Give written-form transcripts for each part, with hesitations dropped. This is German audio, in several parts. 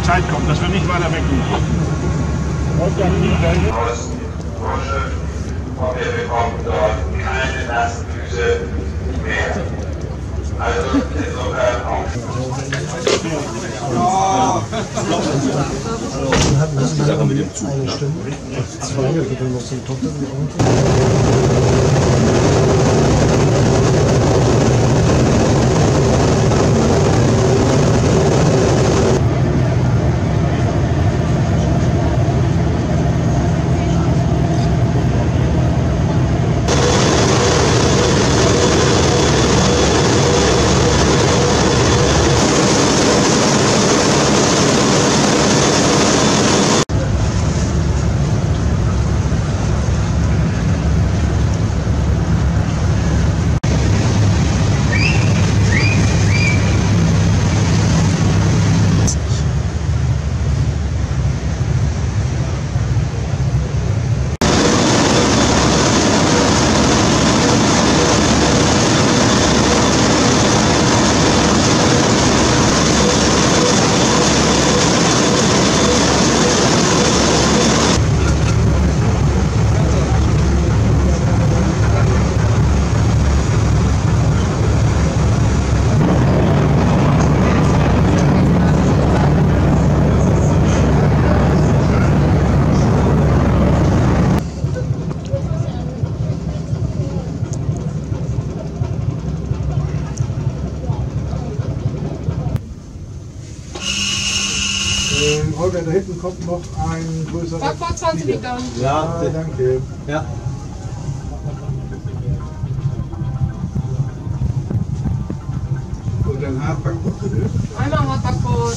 Zeit kommt, dass wir nicht weiter weggehen. Und wir bekommen dort keine nassen Füße mehr. Also insofern auch. Das ist die Sache mit dem Zug. Eine Stunde, zwei, wir können noch zum Tochter. Holger, da hinten kommt noch ein größerer. Backbord 20 Liter. Ja, danke. Ja. Und dann Hartbackbrot, bitte. Einmal Hartbackbrot.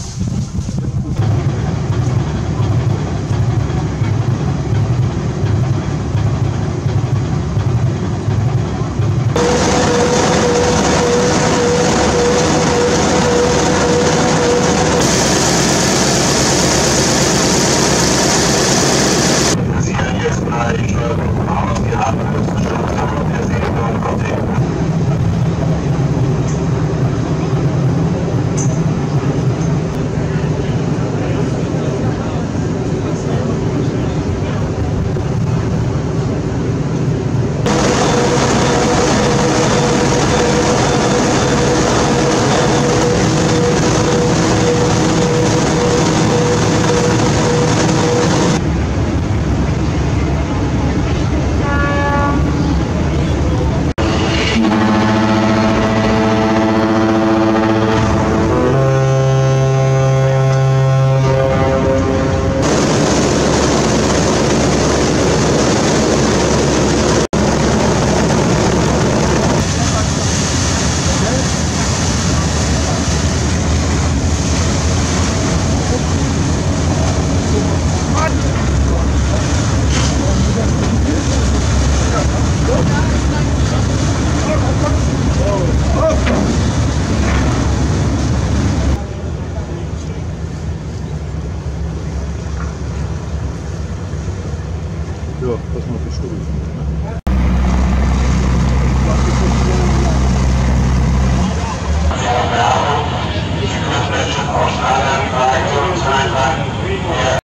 Ja, das macht die Stunde.